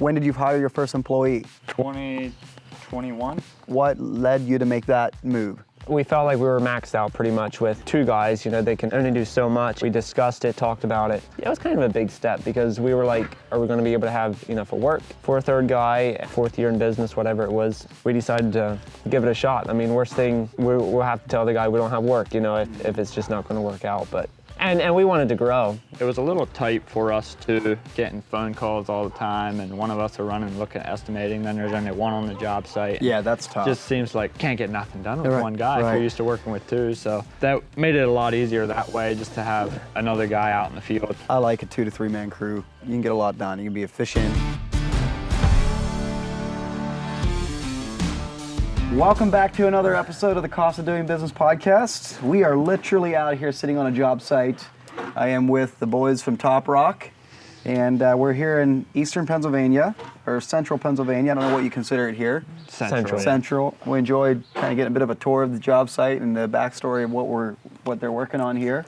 When did you hire your first employee? 2021. What led you to make that move? We felt like we were maxed out pretty much with two guys. You know, they can only do so much. We discussed it, talked about it. It was kind of a big step because we were like, are we going to be able to have enough of work for a third guy, fourth year in business, whatever it was. We decided to give it a shot. I mean, worst thing, we'll have to tell the guy we don't have work, you know, if it's just not going to work out. But And we wanted to grow. It was a little tight for us to getting phone calls all the time, and one of us are running, looking at estimating, then there's only one on the job site. Yeah, that's tough. Just seems like can't get nothing done with Right, one guy if right. you're used to working with two. So that made it a lot easier that way, just to have another guy out in the field. I like a 2 to 3 man crew. You can get a lot done. You can be efficient. Welcome back to another episode of the Cost of Doing Business podcast. We are literally out here sitting on a job site. I am with the boys from Top Rock, and we're here in eastern Pennsylvania, or central Pennsylvania. I don't know what you consider it here. Central. Central. We enjoyed kind of getting a bit of a tour of the job site and the backstory of what they're working on here.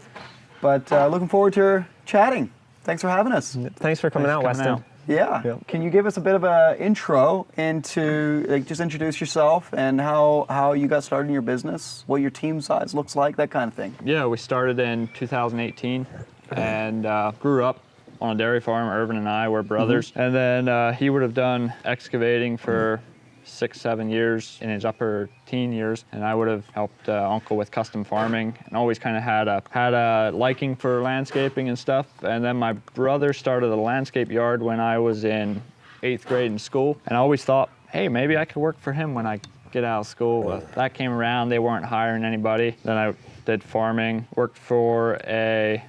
But looking forward to chatting. Thanks for having us. Thanks for coming out, Weston. Yeah. Yep. Can you give us a bit of an intro into, like, just introduce yourself and how you got started in your business, what your team size looks like, that kind of thing? Yeah, we started in 2018 and grew up on a dairy farm. Irvin and I were brothers. And then he would have done excavating for 6-7 years in his upper teen years, and I would have helped Uncle with custom farming, and always kind of had a liking for landscaping and stuff. And then my brother started a landscape yard when I was in 8th grade in school, and I always thought, hey, maybe I could work for him when I get out of school. That came around, they weren't hiring anybody. Then I did farming, worked for a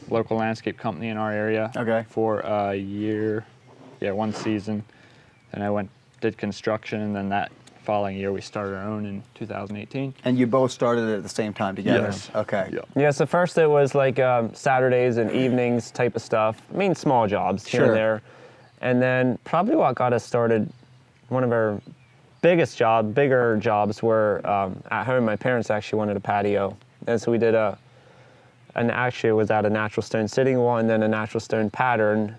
local landscape company in our area for a year, one season. And I did construction, and then that following year we started our own in 2018. And you both started at the same time together? Yes. Okay. Yeah. Yeah, so first it was like Saturdays and evenings type of stuff. I mean, small jobs here and there. And then probably what got us started, one of our bigger jobs were at home. My parents actually wanted a patio. And so we did actually it was at a natural stone sitting wall and then a natural stone pattern,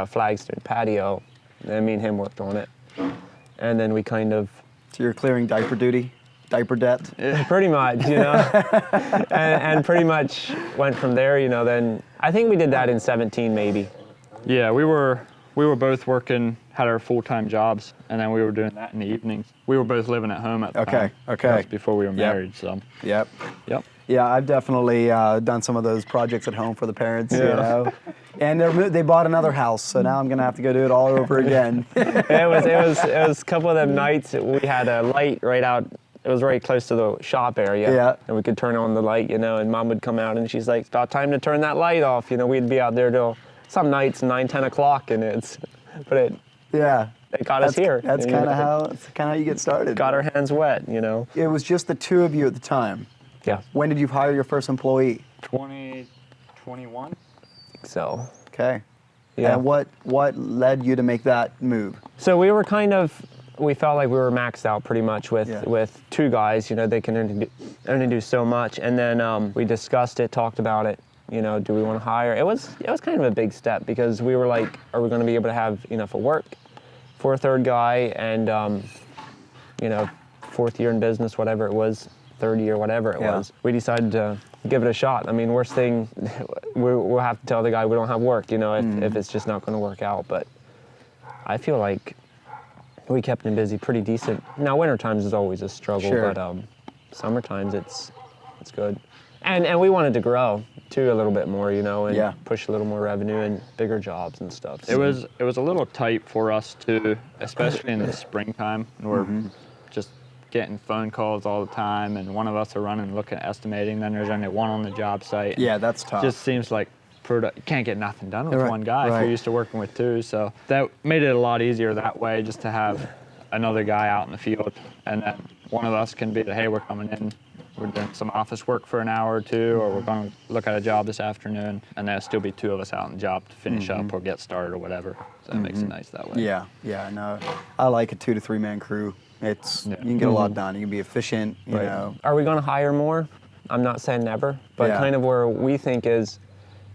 flagstone patio. And me and him worked on it. And then we kind of... So you're clearing diaper duty, diaper debt? Pretty much, you know. and pretty much went from there, you know. Then I think we did that in 17 maybe. Yeah, we were both working, had our full-time jobs, and then we were doing that in the evenings. We were both living at home at the time. Okay. That was before we were married, so. Yep. Yep. Yeah, I've definitely done some of those projects at home for the parents, you know. And they bought another house, so now I'm gonna have to go do it all over again. It was a couple of them nights we had a light right out. It was right close to the shop area. Yeah. And we could turn on the light, you know. And Mom would come out and she's like, "It's about time to turn that light off." You know, we'd be out there till some nights 9-10 o'clock, and it got us here. That's kind of how you get started. Got our hands wet, you know. It was just the two of you at the time. Yeah. When did you hire your first employee? 2021. So. Okay. Yeah. And what led you to make that move? So we felt like we were maxed out pretty much with two guys. You know, they can only do so much. And then we discussed it, talked about it. You know, do we want to hire? It was kind of a big step because we were like, are we going to be able to have enough of work for a third guy? And you know, fourth year in business, whatever it was, third year, whatever it was. We decided to give it a shot. I mean, worst thing, we'll have to tell the guy we don't have work, you know, if it's just not going to work out. But I feel like we kept him busy pretty decent. Now, winter times is always a struggle, but summer times it's good. And we wanted to grow too a little bit more, you know, and push a little more revenue and bigger jobs and stuff. So. It was a little tight for us too, especially in the springtime. We're just getting phone calls all the time, and one of us are running, looking at estimating, then there's only one on the job site. Yeah, that's tough. Just seems like you can't get nothing done with one guy if you're used to working with two. So that made it a lot easier that way, just to have another guy out in the field, and then one of us can be the, hey, we're coming in, we're doing some office work for an hour or two, or we're going to look at a job this afternoon, and there'll still be two of us out on the job to finish up or get started or whatever. So that makes it nice that way. Yeah, no, I like a 2 to 3 man crew. You can get a lot done. You can be efficient, you know. Are we going to hire more? I'm not saying never, but kind of where we think is,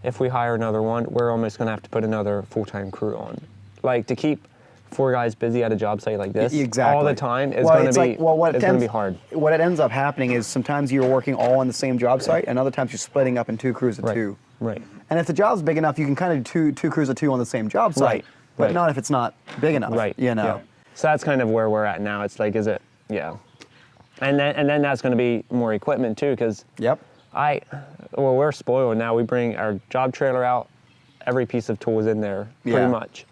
if we hire another one, we're almost going to have to put another full-time crew on. Like, to keep 4 guys busy at a job site like this Exactly. all the time is Well, going it's to be like, well, what it's going to be hard. What it ends up happening is sometimes you're working all on the same job site, and other times you're splitting up in 2 crews of 2. Right. And if the job's big enough, you can kind of do two crews of 2 on the same job site, Right. but Right. not if it's not big enough. Right. You know. Yeah. So that's kind of where we're at now. It's like, is it? Yeah. And then that's going to be more equipment too, because Yep. we're spoiled now. We bring our job trailer out, every piece of tool is in there, Yeah. pretty much.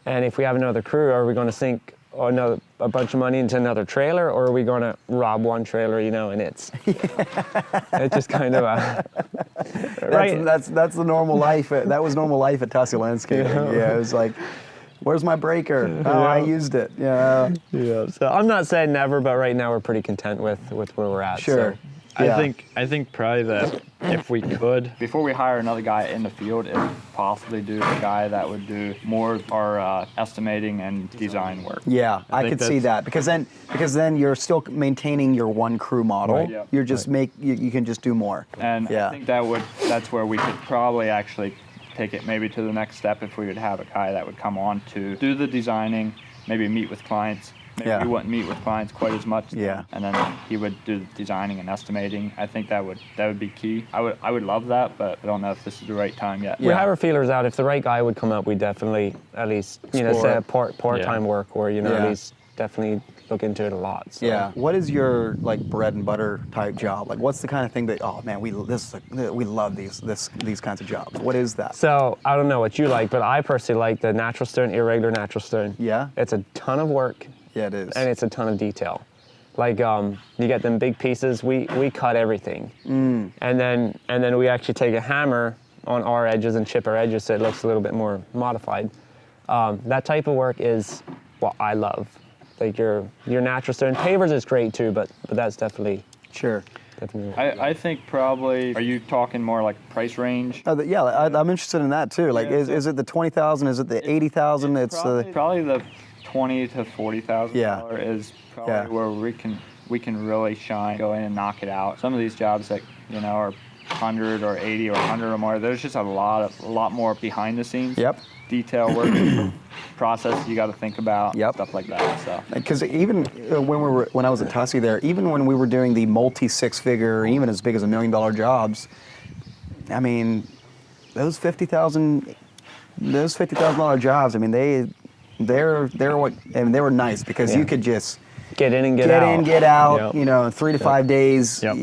And if we have another crew, are we going to sink a bunch of money into another trailer, or are we going to rob one trailer, and it's just kind of a right. That's the normal life. That was normal life at Tussey Landscaping. Yeah, it was like, where's my breaker? Oh, I used it. Yeah. Yeah. So I'm not saying never, but right now we're pretty content with where we're at. Sure. So. Yeah. I think probably that if we could, before we hire another guy in the field, if possibly do a guy that would do more of our estimating and design work. Yeah, I think could see that because then you're still maintaining your 1 crew model. Right. Yep. You're just you can just do more. And Yeah. I think that's where we could probably actually take it maybe to the next step if we would have a guy that would come on to do the designing, maybe meet with clients. Maybe Yeah. we wouldn't meet with clients quite as much. Yeah. And then he would do the designing and estimating. I think that would be key. I would love that, but I don't know if this is the right time yet. We have our feelers out. If the right guy would come up, we definitely at least Explore say it. a part-time work, or Yeah. at least definitely look into it a lot. So. Yeah. What is your like bread and butter type job? Like, what's the kind of thing that we love these kinds of jobs? What is that? So I don't know what you like, but I personally like the natural stone, irregular natural stone. Yeah. It's a ton of work. Yeah, it is. And it's a ton of detail. Like you get them big pieces, we cut everything. And then we actually take a hammer on our edges and chip our edges so it looks a little bit more modified. That type of work is what I love. Like your natural stone. Pavers is great too, but that's definitely Sure. I think probably, are you talking more like price range? Yeah, I'm interested in that too. Like, Yeah, is it the 20,000? Is it the 80,000? It's Probably the $20,000 to $40,000 Yeah. is probably where we can really shine, go in and knock it out. Some of these jobs that are 100 or 80 or 100 or more, there's just a lot more behind the scenes. Yep. Detail work, process you got to think about, stuff like that. So. Because even when I was at Tussey there, even when we were doing the multi-6-figure, even as big as $1 million jobs, I mean, those $50,000 jobs. I mean, they were nice because you could just get in and get out. Get in, get out. Yep. 3 to 5 days. Yep.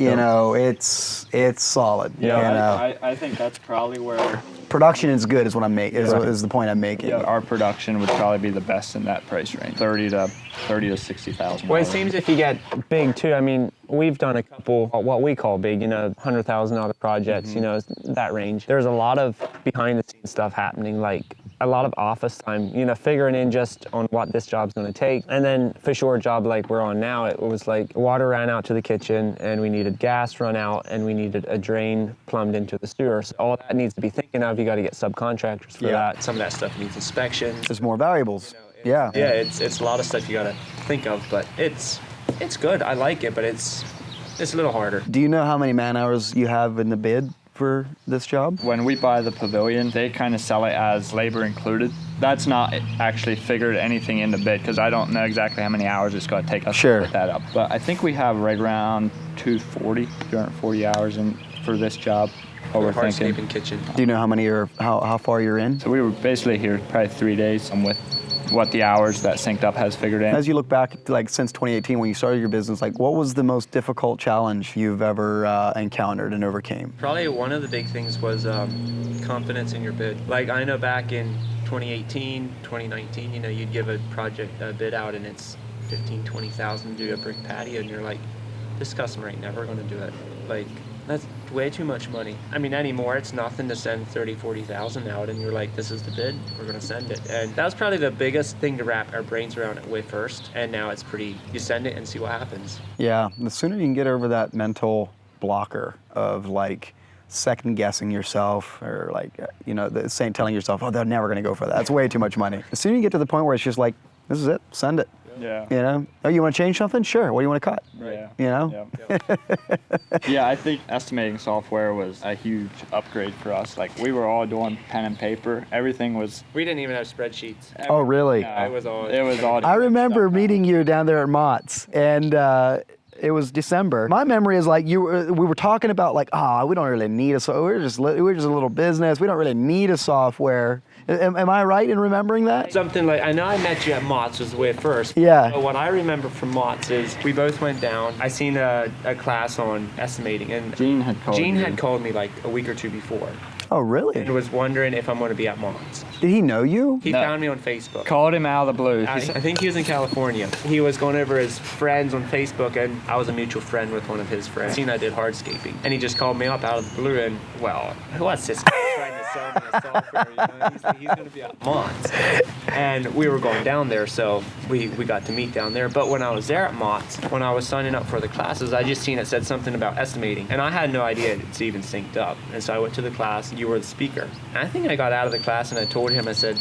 It's solid. Yeah, I think that's probably where Production is good, is what I'm making. Is the point I'm making. our production would probably be the best in that price range, $30,000 to $60,000. Well, it seems if you get big too. I mean, we've done a couple what we call big, $100,000 projects. That range. There's a lot of behind the scenes stuff happening, like a lot of office time. Figuring in just on what this job's going to take, and then for sure, a job like we're on now, it was like water ran out to the kitchen, and we needed gas run out, and we needed a drain plumbed into the sewer. So all that needs to be thinking of. You got to get subcontractors for that. Some of that stuff needs inspections. There's more variables. Yeah, it's a lot of stuff you got to think of, but it's good. I like it, but it's a little harder. Do you know how many man hours you have in the bid for this job? When we buy the pavilion, they kind of sell it as labor included. That's not actually figured anything in the bid because I don't know exactly how many hours it's going to take us to put that up. But I think we have right around 240 hours for this job. Hardscaping kitchen. Do you know how far you're in? So we were basically here probably 3 days with what the hours that SynkedUP has figured in. As you look back, like since 2018 when you started your business, like what was the most difficult challenge you've ever encountered and overcame? Probably one of the big things was confidence in your bid. Like I know back in 2018, 2019, you'd give a bid out and it's 15, 20,000 to do a brick patio, and you're like, this customer ain't never going to do it. Like, that's way too much money. I mean, anymore, it's nothing to send 30, 40,000 out, and you're like, this is the bid, we're going to send it. And that was probably the biggest thing to wrap our brains around it way first, and now it's you send it and see what happens. Yeah, the sooner you can get over that mental blocker of like second guessing yourself or like, telling yourself, oh, they're never going to go for that. That's way too much money. The sooner you get to the point where it's just like, this is it, send it. Yeah. You know, oh, you want to change something? Sure. What do you want to cut? Yeah. You know? Yeah, I think estimating software was a huge upgrade for us. Like, we were all doing pen and paper. Everything was. We didn't even have spreadsheets. Oh, really? No, It was all. I remember stuff. meeting you down there at Mott's, and it was December. My memory is like we were talking about like, we don't really need we're just a little business. We don't really need a software. Am I right in remembering that? Something like, I know I met you at Mott's was the way at first. Yeah. But what I remember from Mott's is we both went down. I seen a class on estimating, and Gene had called me like a week or two before Oh, really? and was wondering if I'm going to be at Mott's. Did he know you? He No. found me on Facebook. Called him out of the blue. I think he was in California. He was going over his friends on Facebook, and I was a mutual friend with one of his friends. Seen I did hardscaping, and he just called me up out of the blue, and well, what's this guy trying to sell me a software? You know, he's going to be at Mott's, and we were going down there, so we got to meet down there. But when I was there at Mott's, when I was signing up for the classes, I just seen it said something about estimating, and I had no idea it's even synced up. And so I went to the class. You were the speaker. And I think I got out of the class, and I told him, I said,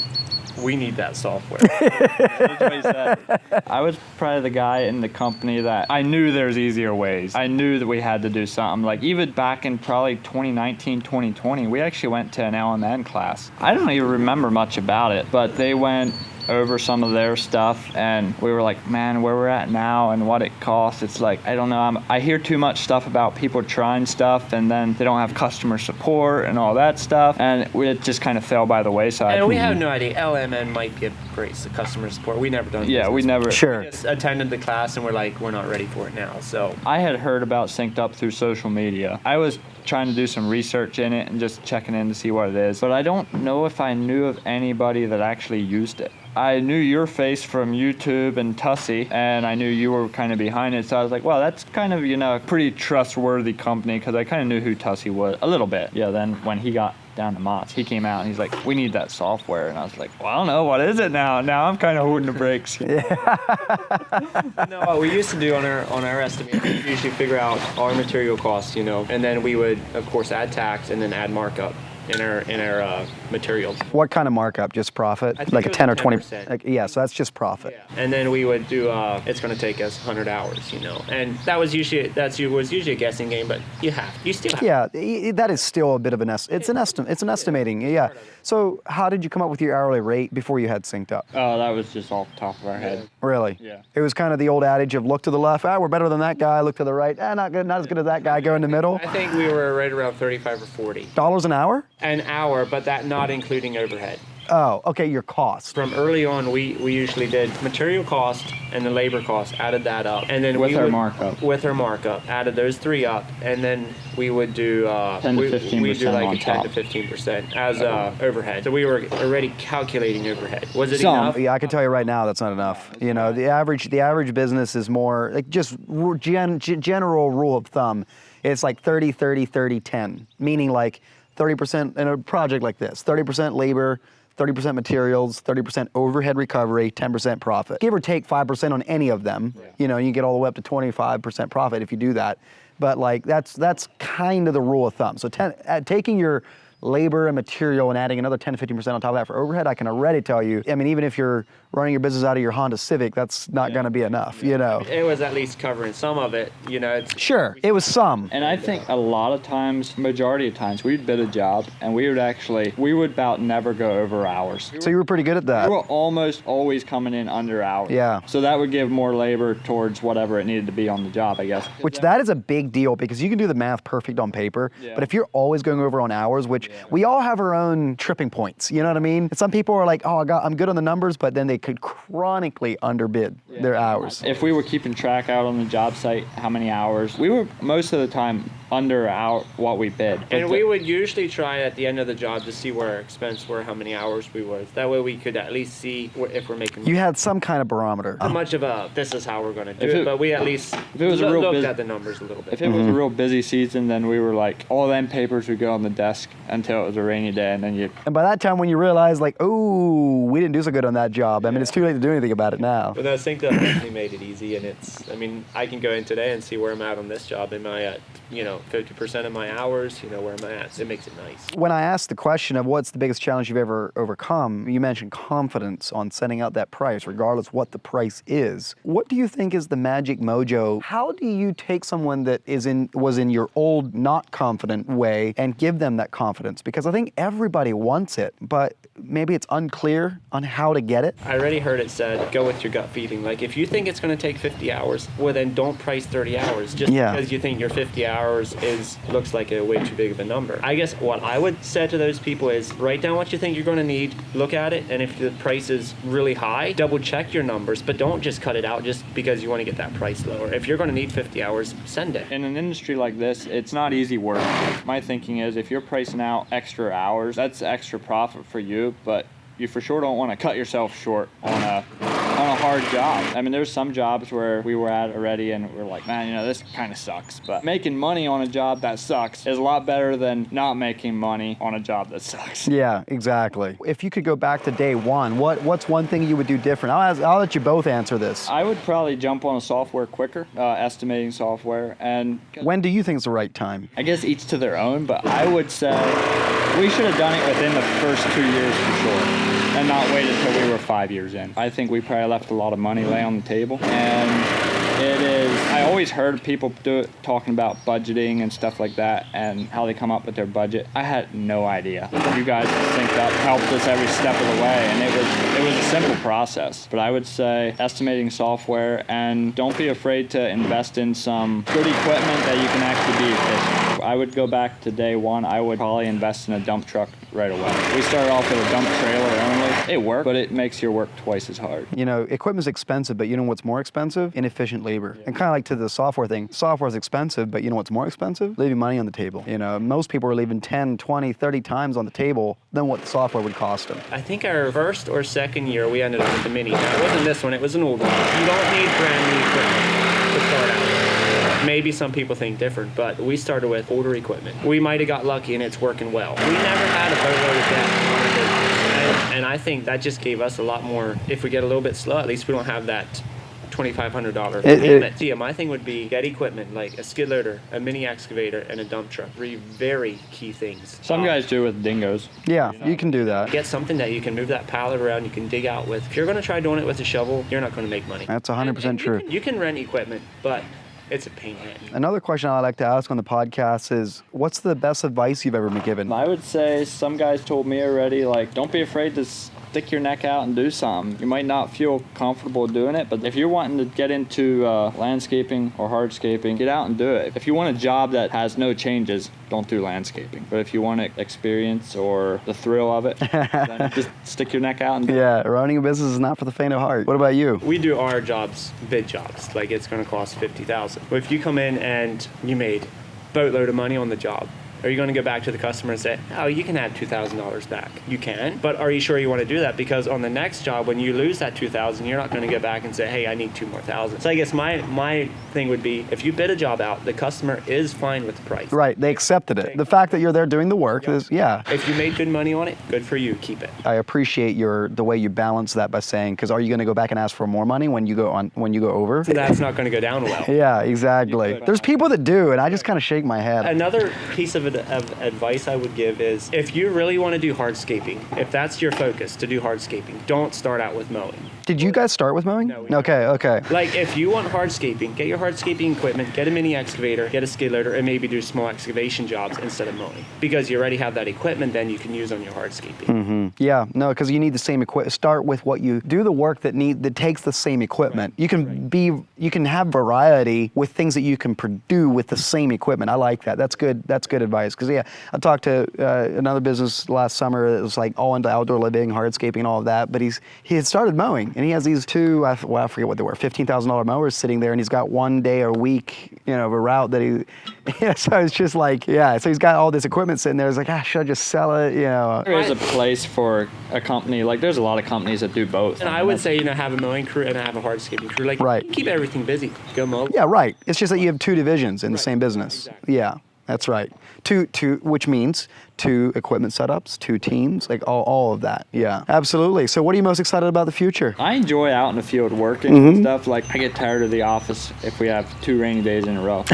we need that software. That's what he said. I was probably the guy in the company that I knew there's easier ways. I knew that we had to do something. Like, even back in probably 2019, 2020, we actually went to an LMN class. I don't even remember much about it, but they went over some of their stuff, and we were like, man, where we're at now and what it costs, it's like, I don't know, I hear too much stuff about people trying stuff and then they don't have customer support and all that stuff, and it just kind of fell by the wayside. And we have no idea. LMN might give great customer support. We never done Yeah, we business. never. Sure. We just attended the class, and we're like, we're not ready for it now. So I had heard about SynkedUP through social media. I was trying to do some research in it and just checking in to see what it is, but I don't know if I knew of anybody that actually used it. I knew your face from YouTube and Tussie, and I knew you were kind of behind it, so I was like, well, that's kind of, a pretty trustworthy company, because I kind of knew who Tussie was a little bit. Yeah, then when he got down to Mott's, he came out and he's like, we need that software, and I was like, well, I don't know, what is it now? Now I'm kind of holding the brakes. no, what we used to do on our estimate, we usually figure out our material costs, and then we would, of course, add tax and then add markup in our materials. What kind of markup? Just profit? I think Like it a was 10 or 20? 10%. Yeah, so that's just profit. Yeah. And then we would do. It's going to take us 100 hours, and that was usually a guessing game, but you still have. Yeah, that is still a bit of an it's an estimating. Yeah. So how did you come up with your hourly rate before you had SynkedUP? Oh, that was just off the top of our head. Really? Yeah. It was kind of the old adage of look to the left, we're better than that guy. Look to the right, not as good as that guy. Go in the middle. I think we were right around 35 or 40 Dollars an hour? an hour, but that not including overhead. Oh, okay, your cost. From early on, we usually did material cost and the labor cost, added that up, and then With we our would, markup. With our markup, added those three up, and then we would do 10 to 15% we do like on a 10 top. to 15% as overhead. So we were already calculating overhead. Was it Some. enough? Yeah, I can tell you right now that's not enough. The average business is more like just general rule of thumb. It's like 30, 30, 30, 10, meaning like 30% in a project like this, 30% labor, 30% materials, 30% overhead recovery, 10% profit. Give or take 5% on any of them. You can get all the way up to 25% profit if you do that. But like that's kind of the rule of thumb. So taking your labor and material and adding another 10 to 15% on top of that for overhead, I can already tell you, even if you're running your business out of your Honda Civic, that's not going to be enough, It was at least covering some of it, Sure, it was some. And I think a lot of times, majority of times, we'd bid a job and we would about never go over hours. So you were pretty good at that. We were almost always coming in under hours. Yeah. So that would give more labor towards whatever it needed to be on the job, I guess. Which that is a big deal because you can do the math perfect on paper, but if you're always going over on hours, which we all have our own tripping points, you know what I mean? And some people are like, I'm good on the numbers, but then they could chronically underbid their hours. If we were keeping track out on the job site, how many hours, we were most of the time under what we bid. And we would usually try at the end of the job to see where our expense were, how many hours we were. That way we could at least see if we're making You had some kind of barometer. how much of this is how we're going to do If it, it- but we at least if it was a real looked bus- at the numbers a little bit. If it was a real busy season, then we were like, all them papers would go on the desk until it was a rainy day, and then you. And by that time when you realize like, oh, we didn't do so good on that job, it's too late to do anything about it now. But I think that definitely made it easy, and I can go in today and see where I'm at on this job. Am I at, 50% of my hours, where am I at? So it makes it nice. When I asked the question of what's the biggest challenge you've ever overcome, you mentioned confidence on setting out that price, regardless what the price is. What do you think is the magic mojo? How do you take someone that was in your old not confident way and give them that confidence? Because I think everybody wants it, but maybe it's unclear on how to get it. I already heard it said, go with your gut feeling. Like, if you think it's going to take 50 hours, well, then don't price 30 hours just because you think your 50 hours looks like a way too big of a number. I guess what I would say to those people is write down what you think you're going to need, look at it, and if the price is really high, double check your numbers, but don't just cut it out just because you want to get that price lower. If you're going to need 50 hours, send it. In an industry like this, it's not easy work. My thinking is if you're pricing out extra hours, that's extra profit for you, but you for sure don't want to cut yourself short on a hard job. I mean, there's some jobs where we were at already and we're like, man, this kind of sucks. But making money on a job that sucks is a lot better than not making money on a job that sucks. Yeah, exactly. If you could go back to day one, what's one thing you would do different? I'll let you both answer this. I would probably jump on a software quicker, estimating software. And when do you think is the right time? I guess each to their own, but I would say we should have done it within the first 2 years for sure. And not wait until we were 5 years in. I think we probably left a lot of money lay on the table. And it is, I always heard people talking about budgeting and stuff like that and how they come up with their budget. I had no idea. You guys at SynkedUP helped us every step of the way, and it was a simple process. But I would say estimating software, and don't be afraid to invest in some good equipment that you can actually be efficient. I would go back to day one. I would probably invest in a dump truck right away. We started off with a dump trailer only. It worked, but it makes your work twice as hard. Equipment's expensive, but you know what's more expensive? Inefficient labor. And kind of like to the software thing, software's expensive, but you know what's more expensive? Leaving money on the table. Most people are leaving 10, 20, 30 times on the table than what the software would cost them. I think our first or second year, we ended up with the Mini. Now, it wasn't this one, it was an old one. You don't need brand new equipment to start out with. Maybe some people think different, but we started with older equipment. We might have got lucky and it's working well. We never had a boatload of debt on our business. And I think that just gave us a lot more. If we get a little bit slow, at least we don't have that $2,500 payment. Yeah, my thing would be get equipment like a skid loader, a mini excavator, and a dump truck. 3 very key things. Some guys do with dingoes. Yeah, you can do that. Get something that you can move that pallet around, you can dig out with. If you're going to try doing it with a shovel, you're not going to make money. That's 100% true. You can rent equipment, but it's a pain in the ass. Another question I like to ask on the podcast is, what's the best advice you've ever been given? I would say some guys told me already, don't be afraid to stick your neck out and do something. You might not feel comfortable doing it, but if you're wanting to get into landscaping or hardscaping, get out and do it. If you want a job that has no changes, don't do landscaping. But if you want experience or the thrill of it, then just stick your neck out and do it. Yeah, running a business is not for the faint of heart. What about you? We do our jobs, bid jobs. Like, it's going to cost $50,000. But if you come in and you made a boatload of money on the job, are you going to go back to the customer and say, oh, you can have $2,000 back? You can, but are you sure you want to do that? Because on the next job, when you lose that $2,000, you're not going to go back and say, hey, I need $2,000 more. So I guess my thing would be, if you bid a job out, the customer is fine with the price. Right, they accepted it. The fact that you're there doing the work is, yeah. If you made good money on it, good for you, keep it. I appreciate the way you balance that by saying, because are you going to go back and ask for more money when you go over? So that's not going to go down well. Yeah, exactly. There's people that do, and I just kind of shake my head. Another piece of advice I would give is, if you really want to do hardscaping, if that's your focus to do hardscaping, don't start out with mowing. Did you guys start with mowing? No. Okay. Like, if you want hardscaping, get your hardscaping equipment, get a mini excavator, get a skid loader, and maybe do small excavation jobs instead of mowing. Because you already have that equipment then you can use on your hardscaping. Mm-hmm. Yeah, no, because you need the same equipment. Start with what you do, the work that takes the same equipment. Right. You can have variety with things that you can do with the same equipment. I like that. That's good advice. Because I talked to another business last summer that was like all into outdoor living, hardscaping, and all of that. But he had started mowing. And he has these two, I forget what they were, $15,000 mowers sitting there, and he's got one day a week, of a route that so it's just like, so he's got all this equipment sitting there. It's like, should I just sell it, There is a place for a company, there's a lot of companies that do both. And I would say, have a mowing crew and have a hardscaping crew. Right. Keep everything busy. Go mow. Yeah, right. It's just that you have two divisions in the same business. Exactly. Yeah. That's right. Which means 2 equipment setups, 2 teams, like all of that. Yeah, absolutely. So what are you most excited about the future? I enjoy out in the field working and stuff. Like, I get tired of the office if we have 2 rainy days in a row.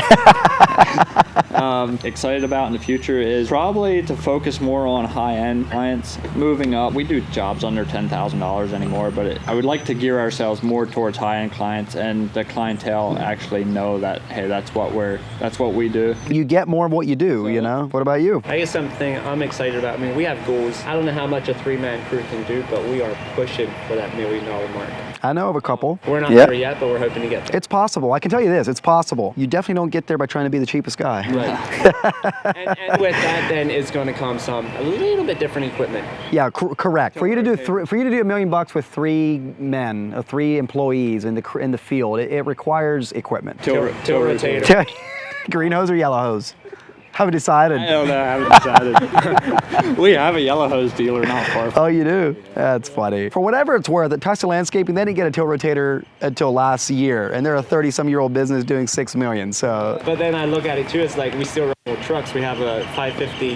Excited about in the future is probably to focus more on high-end clients. Moving up, we do jobs under $10,000 anymore, but I would like to gear ourselves more towards high-end clients, and the clientele actually know that, hey, that's what we do. You get more of what you do, you know? What about you? I guess something I'm excited about. I mean, we have goals. I don't know how much a 3-man crew can do, but we are pushing for that $1 million mark. I know of a couple. We're not there yet, but we're hoping to get there. It's possible. I can tell you this, it's possible. You definitely don't get there by trying to be the cheapest guy. Right. and with that, then is going to come a little bit different equipment. Yeah, correct. For you to do $1 million with 3 men, 3 employees in the field, it requires equipment. Till rotator. Green hose or yellow hose? Haven't decided. I don't know, I haven't decided. We have a yellow hose dealer not far from. Oh, you do? That's funny. For whatever it's worth, at Tucson Landscaping, they didn't get a till rotator until last year, and they're a 30-some-year-old business doing $6 million, so. But then I look at it too, it's like we still run old trucks. We have a 550,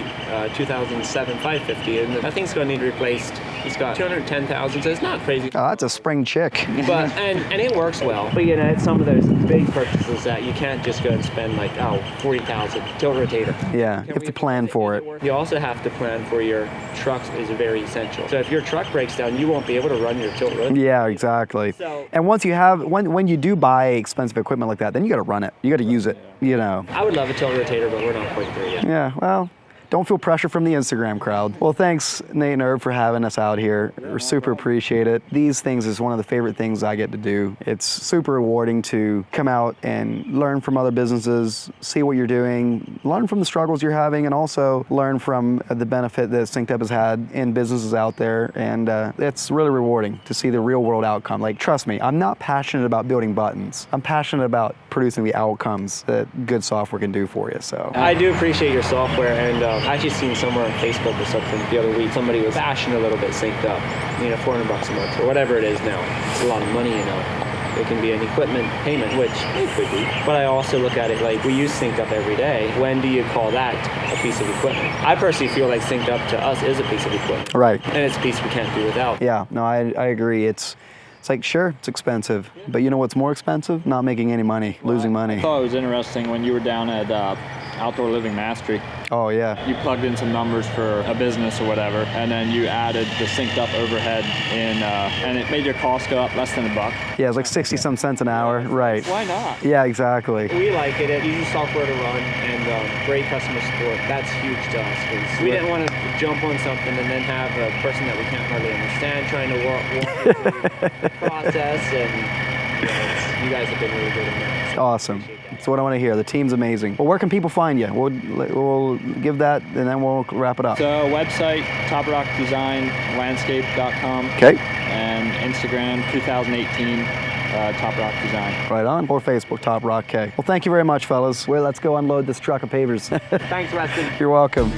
2007 550, and that thing's going to need replaced. It's got 210,000, so it's not crazy. Oh, that's a spring chick. But and it works well. But you know, it's some of those big purchases that you can't just go and spend like 40,000 till rotator. Yeah, you have to plan for it. You also have to plan for your trucks is very essential. So if your truck breaks down, you won't be able to run your tilt rotator. Yeah, exactly. So, and once you have, when you do buy expensive equipment like that, then you got to run it. You got to use it, you know. I would love a tilt rotator, but we're not quite there yet. Yeah, well, don't feel pressure from the Instagram crowd. Well, thanks, Nate and Herb, for having us out here. We super appreciate it. These things is one of the favorite things I get to do. It's super rewarding to come out and learn from other businesses, see what you're doing, learn from the struggles you're having, and also learn from the benefit that SynkedUP has had in businesses out there. And it's really rewarding to see the real world outcome. Like, trust me, I'm not passionate about building buttons. I'm passionate about producing the outcomes that good software can do for you. So I do appreciate your software, and I actually seen somewhere on Facebook or something the other week, somebody was bashing a little bit SynkedUP. You know, $400 a month or whatever it is now. It's a lot of money, you know. It can be an equipment payment, which it could be. But I also look at it like we use SynkedUP every day. When do you call that a piece of equipment? I personally feel like SynkedUP to us is a piece of equipment. right. And it's a piece we can't do without. Yeah, no, I agree. It's like, sure, it's expensive, but you know what's more expensive? Not making any money, losing money. I thought it was interesting when you were down at Outdoor Living Mastery. Oh, yeah. You plugged in some numbers for a business or whatever, and then you added the SynkedUP overhead in, and it made your cost go up less than $1. Yeah, it's like 60-some cents an hour, right. Why not? Yeah, exactly. We like it. It's easy software to run and great customer support. That's huge to us because we didn't want to jump on something and then have a person that we can't hardly understand trying to walk through the process. And you guys have been really good in that. So Awesome. That's what I want to hear. The team's amazing. Well, where can people find you? We'll give that, and then we'll wrap it up. So website, toprockdesignlandscape.com. Okay. And Instagram, 2018, Top Rock Design. Right on. Or Facebook, Top Rock K. Well, thank you very much, fellas. Well, let's go unload this truck of pavers. thanks, Weston. You're welcome.